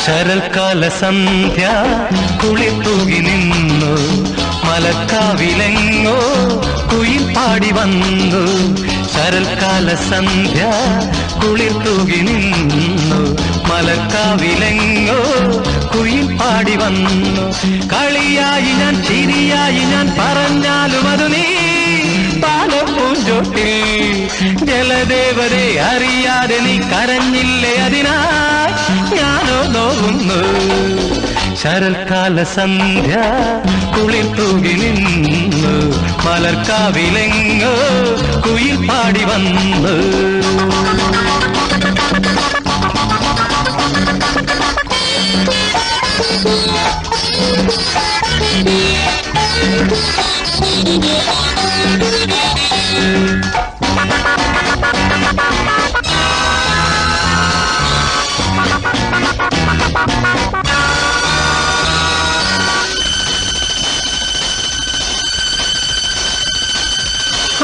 ശരൽക്കാല സന്ധ്യ കുളിർത്തൂകി നിന്നു, മലക്കാവിലെങ്ങോ കുയിൽ പാടി വന്നു. ശരൽക്കാല സന്ധ്യ കുളിർത്തൂകി നിന്നു, മലക്കാവിലെങ്ങോ കുയിൽ പാടി വന്നു. കളിയായി ഞാൻ ചിരിയായി ഞാൻ പറഞ്ഞാലും അത് നീ പാലപ്പൂഞ്ചോട്ടിൽ. ജലദേവരെ അറിയാതെ നീ കരഞ്ഞില്ലേ, അതിനാൽ ഞാനോ നോവുന്നു. ശരൽക്കാല സന്ധ്യ കുളിർത്തൂകി നിന്നു, മലർക്കാവിലെങ്ങോ കുയിൽ പാടി വന്നു.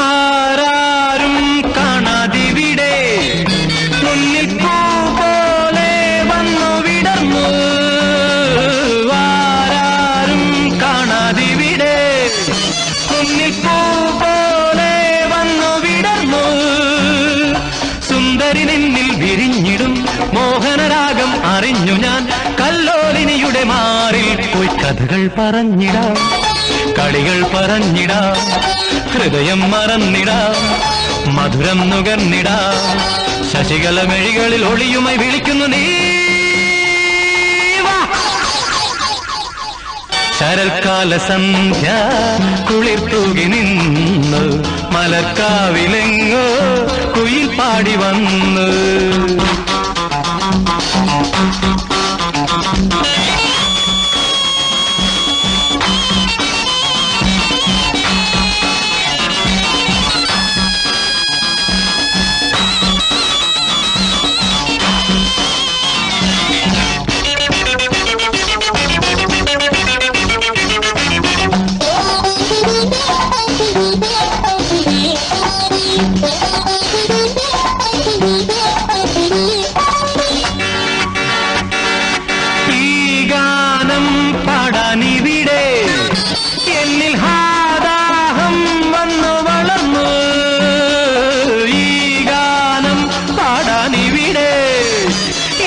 ആരാരും കാണാതിവിടെ മുന്നിൽ പൂ പോലെ വന്നു വിടർന്നു. ആരാരും കാണാതിവിടെ മുന്നിൽ പൂ പോലെ വന്നു വിടർന്നു. സുന്ദരി നിന്നിൽ വിരിഞ്ഞിടും മോഹനരാഗം അറിഞ്ഞു ഞാൻ. കല്ലോലിനിയുടെ മാറിൽ പോയി കഥകൾ പറഞ്ഞിടാം, കളികൾ പറഞ്ഞിടാം, ഹൃദയം മറന്നിടാം, മധുരം നുകർന്നിടാം. ശശികല മെഴികളിൽ ഒളിയുമായി വിളിക്കുന്നു നീ. ശരൽക്കാല സന്ധ്യ കുളിർത്തൂകി നിന്നു, മലർക്കാവിലെങ്ങോ കുയിൽ പാടി വന്നു. പാടാനിവിടെ എന്നിൽ ഹാദാഹം വന്നു വളർന്നു. ഈ ഗാനം പാടാനിവിടെ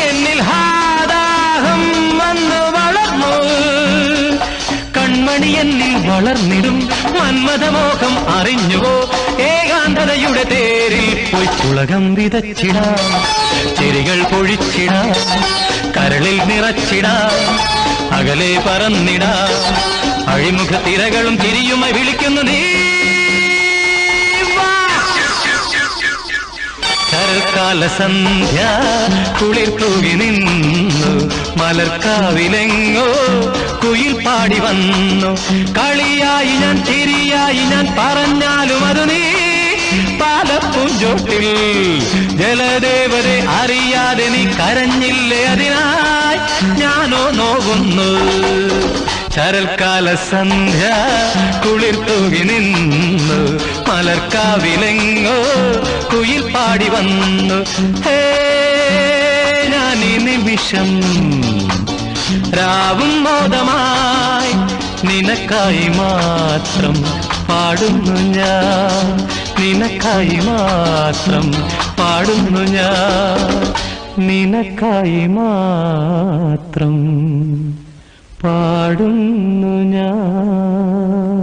എന്നിൽ ഹാദാഹം വന്നു വളർന്നു. കൺമണി എന്നിൽ വളർന്നിടും മന്മഥമോഹം അറിഞ്ഞുവോ. ഏകാന്തതയുടെ തേരിൽ പോയി പുളകം വിതച്ചിടാം, ചെരികൾ പൊഴിച്ചിടാം, കരളിൽ നിറച്ചിടാം, അകലെ പറന്നിടാം. അഴിമുഖ തിരകളും തിരിയുമായി വിളിക്കുന്നു നീ. ശരൽക്കാല സന്ധ്യ കുളിർത്തൂകി നിന്നു, മലർക്കാവിലെങ്ങോ കുയിൽ പാടി വന്നു. കളിയായി ഞാൻ ചിരിയായി ഞാൻ പറഞ്ഞാലും അത് നീ പാലപ്പൂഞ്ചോട്ടിൽ. ജലദേവരെ അറിയാതെ നീ കരഞ്ഞില്ലേ, അതിനായി ഞാനോ നോവുന്നു. ശരൽക്കാല സന്ധ്യ കുളിർത്തൂകി നിന്നു, മലർക്കാവിലെങ്ങോ കുയിൽ പാടി വന്നു. ഹേ ഞാനീ നിമിഷം രാവും മോദമായി നിനക്കായി മാത്രം പാടുന്നു ഞാൻ. നിനക്കായി മാത്രം പാടുന്നു ഞാൻ, നിനക്കായി മാത്രം പാടുന്നു ഞാൻ.